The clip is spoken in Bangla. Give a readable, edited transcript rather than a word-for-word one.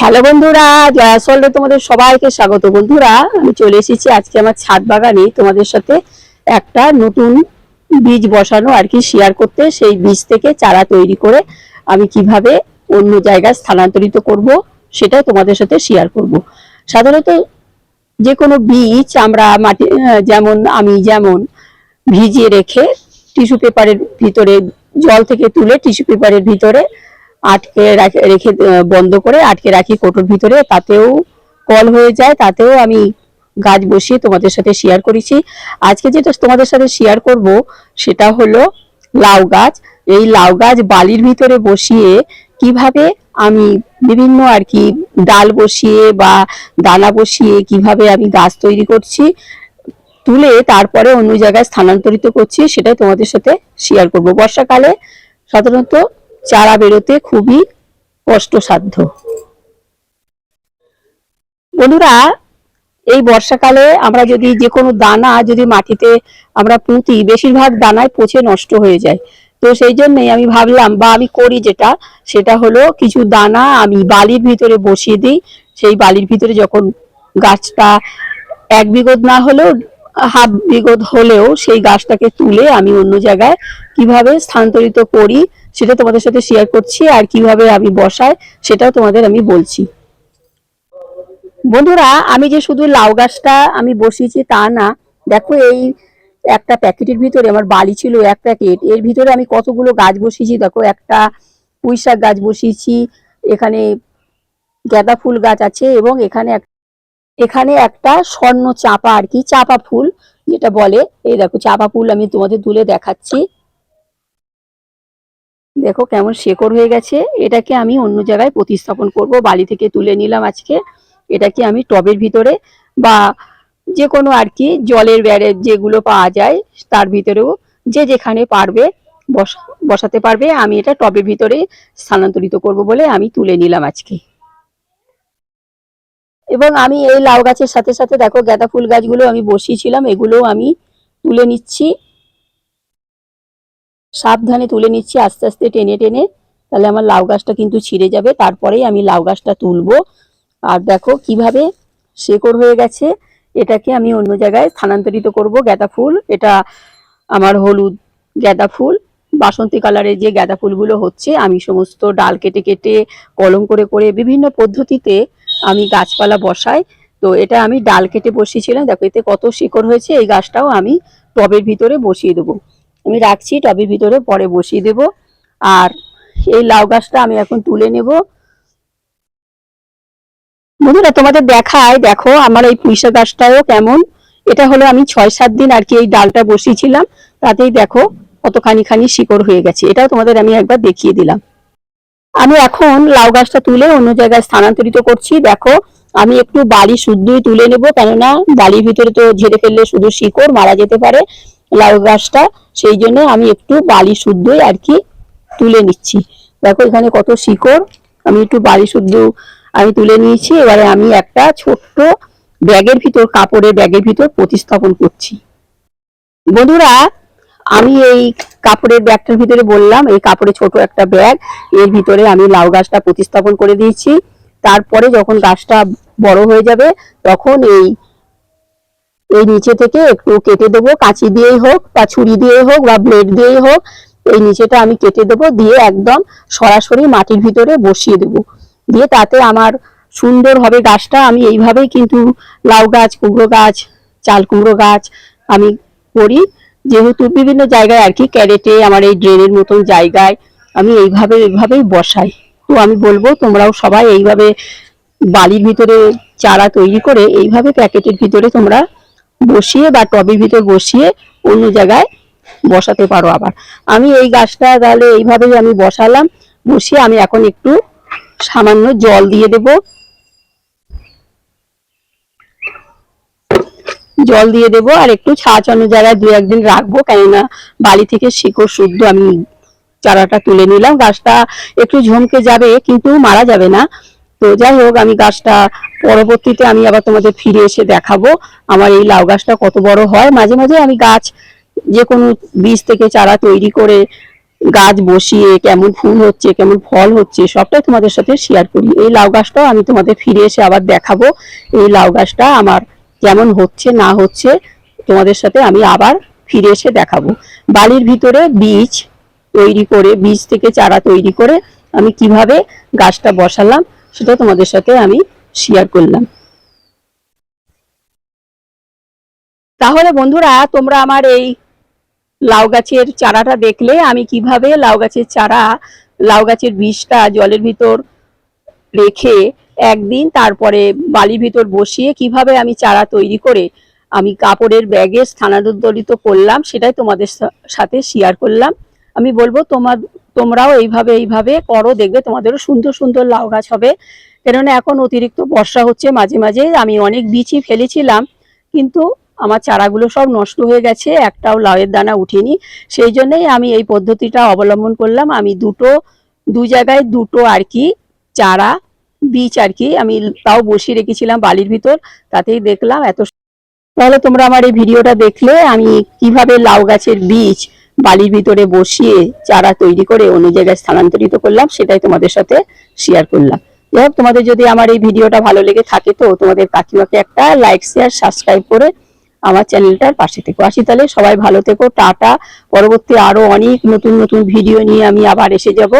হ্যালো বন্ধুরা, জয়াসলে তোমাদের সবাইকে স্বাগত। বন্ধুরা, আমি চলে এসেছি আজকে আমার ছাদ বাগানে তোমাদের সাথে একটা নতুন বীজ বসানো আর কি শেয়ার করতে। সেই বীজ থেকে চারা তৈরি করে আমি কিভাবে অন্য জায়গায় স্থানান্তরিত করব সেটাই তোমাদের সাথে শেয়ার করব। সাধারণত যে কোনো বীজ আমরা মাটি যেমন ভিজিয়ে রেখে টিস্যু পেপারের ভিতরে জল থেকে তুলে টিস্যু পেপারের ভিতরে আটকে রেখে বন্ধ করে আটকে রাখি কোটোর ভিতরে, তাতেও কল হয়ে যায়, তাতেও আমি গাছ বসিয়ে তোমাদের সাথে শেয়ার করেছি। আজকে যেটা তোমাদের সাথে শেয়ার করব সেটা হলো লাউ গাছ। এই লাউ গাছ বালির ভিতরে বসিয়ে কিভাবে আমি বিভিন্ন আর কি ডাল বসিয়ে বা দানা বসিয়ে কিভাবে আমি গাছ তৈরি করছি, তুলে তারপরে অন্য জায়গায় স্থানান্তরিত করছি, সেটাই তোমাদের সাথে শেয়ার করব। বর্ষাকালে সাধারণত চারা বেরোতে খুবই কষ্টসাধ্য। বন্ধুরা, এই বর্ষাকালে আমরা যদি যে কোনো দানা যদি মাটিতে আমরা পুঁতি, বেশিরভাগ দানায় পচে নষ্ট হয়ে যায়। তো সেই জন্যই আমি ভাবলাম বা আমি করি যেটা, সেটা হলো কিছু দানা আমি বালির ভিতরে বসিয়ে দিই। সেই বালির ভিতরে যখন গাছটা 1 বিঘত না হলেও হাফ বিঘত হলেও সেই গাছটাকে তুলে আমি অন্য জায়গায় কিভাবে স্থানান্তরিত করি সেটা তোমাদের সাথে শেয়ার করছি, আর কিভাবে আমি বসাই সেটাও তোমাদের আমি বলছি। বন্ধুরা, আমি যে শুধু লাউ গাছটা আমি বসিয়েছি তা না, দেখো এই একটা প্যাকেটের ভিতরে আমার বালি ছিল 1 প্যাকেট, এর ভিতরে আমি কতগুলো গাছ বসিয়েছি। দেখো, একটা পুঁইশাক গাছ বসিয়েছি, এখানে গাঁদা ফুল গাছ আছে, এবং এখানে একটা স্বর্ণ চাপা আর কি চাপা ফুল যেটা বলে, এই দেখো চাপা ফুল আমি তোমাদের তুলে দেখাচ্ছি। দেখো কেমন শেকড় হয়ে গেছে। এটাকে আমি অন্য জায়গায় প্রতিস্থাপন করব। বালি থেকে তুলে নিলাম আজকে, এটাকে আমি টবের ভিতরে বা যে কোনো আর কি জলের ব্যারেজ যেগুলো পাওয়া যায় তার ভিতরেও যে যেখানে পারবে বসাতে পারবে। আমি এটা টবের ভিতরে স্থানান্তরিত করব বলে আমি তুলে নিলাম আজকে। এবং আমি এই লাউ গাছের সাথে সাথে দেখো গাঁদা ফুল গাছগুলো আমি বসিয়েছিলাম, এগুলো আমি তুলে নিচ্ছি, সাবধানে তুলে নিচ্ছি আস্তে আস্তে টেনে টেনে, তাহলে আমার লাউ গাছটা কিন্তু ছিঁড়ে যাবে। তারপরেই আমি লাউ গাছটা তুলবো। আর দেখো কিভাবে শেকড় হয়ে গেছে। এটাকে আমি অন্য জায়গায় স্থানান্তরিত করব। গাঁদা ফুল, এটা আমার হলুদ গাঁদা ফুল, বাসন্তী কালারের যে গাঁদা ফুলগুলো হচ্ছে, আমি সমস্ত ডাল কেটে কেটে কলম করে করে বিভিন্ন পদ্ধতিতে আমি গাছপালা বসাই। তো এটা আমি ডাল কেটে বসিয়েছিলাম, দেখো এতে কত শিকড় হয়েছে। এই গাছটাও আমি টবের ভিতরে বসিয়ে দেবো। আমি রাখছি টবের ভিতরে, পরে বসিয়ে দেব। আর এই লাউ গাছটা আমি এখন তুলে নেব। বন্ধুরা, তোমাদের দেখায়, দেখো আমার এই পুঁইশাক গাছটাও কেমন। এটা হলো আমি 6-7 দিন আর কি এই ডালটা বসিয়েছিলাম, তাতেই দেখো কতখানি শিকড় হয়ে গেছে। এটাও তোমাদের আমি একবার দেখিয়ে দিলাম। আমি এখন লাউ গাছটা তুলে অন্য জায়গায় স্থানান্তরিত করছি। দেখো আমি একটু বালি শুদ্ধই তুলে নেব, কেননা বালির ভিতরে তো ঝেড়ে ফেললে শুধু শিকড় মারা যেতে পারে লাউ গাছটা, সেই জন্য আমি একটু বালি শুদ্ধই আর কি তুলে নিচ্ছি। দেখো এখানে কত শিকড়, আমি একটু বালি শুদ্ধ আমি তুলে নিয়েছি। এবারে আমি একটা ছোট্ট ব্যাগের ভিতর, কাপড়ের ব্যাগের ভিতর প্রতিস্থাপন করছি। বন্ধুরা, আমি এই কাপড়ের ব্যাগটার ভিতরে বললাম, এই কাপড়ের ছোট একটা ব্যাগ, এর ভিতরে আমি লাউ গাছটা প্রতিস্থাপন করে দিয়েছি। তারপরে যখন গাছটা বড় হয়ে যাবে তখন এই নিচে থেকে একটু কেটে দেবো, কাঁচি দিয়েই হোক বা ছুরি দিয়েই হোক বা ব্লেড দিয়েই হোক, এই নিচেটা আমি কেটে দেবো, দিয়ে একদম সরাসরি মাটির ভিতরে বসিয়ে দেবো। দিয়ে তাতে আমার সুন্দর হবে গাছটা। আমি এইভাবেই কিন্তু লাউ গাছ, কুমড়ো গাছ, চাল কুমড়ো গাছ আমি করি, যেহেতু বিভিন্ন জায়গায় আর কি ক্যারেটে, আমার এই ড্রেনের মতন জায়গায় আমি এইভাবেই বসাই। তো আমি বলবো তোমরাও সবাই এইভাবে বালির ভিতরে চারা তৈরি করে এইভাবে প্যাকেটের ভিতরে তোমরা বসিয়ে বা টবের ভিতর বসিয়ে অন্য জায়গায় বসাতে পারো। আবার আমি এই গাছটা তাহলে এইভাবেই আমি বসালাম, বসিয়ে আমি এখন একটু সামান্য জল দিয়ে দেব। জল দিয়ে দেবো আর একটু ছাঁচানো জায়গায় 2-1 দিন রাখবো, কেননা বালি থেকে শিকড় শুদ্ধ আমি চারাটা তুলে নিলাম। গাছটা একটু ঝমকে যাবে কিন্তু মারা যাবে না। তো যাই হোক, আমি গাছটা পরবর্তীতে আমি আবার তোমাদের ফিরে এসে দেখাবো আমার এই লাউ গাছটা কত বড় হয়। মাঝে মাঝে আমি গাছ যে কোনো বীজ থেকে চারা তৈরি করে গাছ বসিয়ে কেমন ফুল হচ্ছে, কেমন ফল হচ্ছে, সবটাই তোমাদের সাথে শেয়ার করি। এই লাউ গাছটাও আমি তোমাদের ফিরে এসে আবার দেখাবো এই লাউ গাছটা আমার কেমন হচ্ছে না হচ্ছে, তোমাদের সাথে আমি আবার ফিরে এসে দেখাবো। বালির ভিতরে বীজ তৈরি করে, বীজ থেকে চারা তৈরি করে আমি কিভাবে গাছটা বসালাম সেটা তোমাদের সাথে আমি শেয়ার করলাম। তাহলে বন্ধুরা, তোমরা আমার এই লাউ গাছের চারাটা দেখলে আমি কিভাবে লাউ গাছের চারা, লাউ গাছের বীজটা জলের ভিতর রেখে একদিন তারপরে বালির ভিতর বসিয়ে কিভাবে আমি চারা তৈরি করে আমি কাপড়ের ব্যাগে স্থানান্তরিত করলাম, সেটাই তোমাদের সাথে শেয়ার করলাম। আমি বলবো তোমরাও এইভাবে করো, দেখবে তোমাদেরও সুন্দর সুন্দর লাউ গাছ হবে। কেননা এখন অতিরিক্ত বর্ষা হচ্ছে, মাঝে মাঝে আমি অনেক বীজই ফেলেছিলাম, কিন্তু আমার চারাগুলো সব নষ্ট হয়ে গেছে, একটাও লাউয়ের দানা উঠেনি। সেই জন্যই আমি এই পদ্ধতিটা অবলম্বন করলাম। আমি দু জায়গায় দুটো আর কি চারা বীজ আর কি আমি তাও বসিয়ে রেখেছিলাম বালির ভিতর, তাতেই দেখলাম এত। তাহলে তোমরা আমার এই ভিডিওটা দেখলে আমি কিভাবে লাউ গাছের বীজ বালির ভিতরে বসিয়ে চারা তৈরি করে অন্য জায়গায় স্থানান্তরিত করলাম, সেটাই তোমাদের সাথে শেয়ার করলাম। যাই হোক, তোমাদের যদি আমার এই ভিডিওটা ভালো লেগে থাকে তো তোমাদের কাকিমাকে একটা লাইক, শেয়ার, সাবস্ক্রাইব করে আমার চ্যানেলটার পাশে থেকো। আসি তাহলে, সবাই ভালো থেকো, টাটা। পরবর্তী আরো অনেক নতুন নতুন ভিডিও নিয়ে আমি আবার এসে যাব।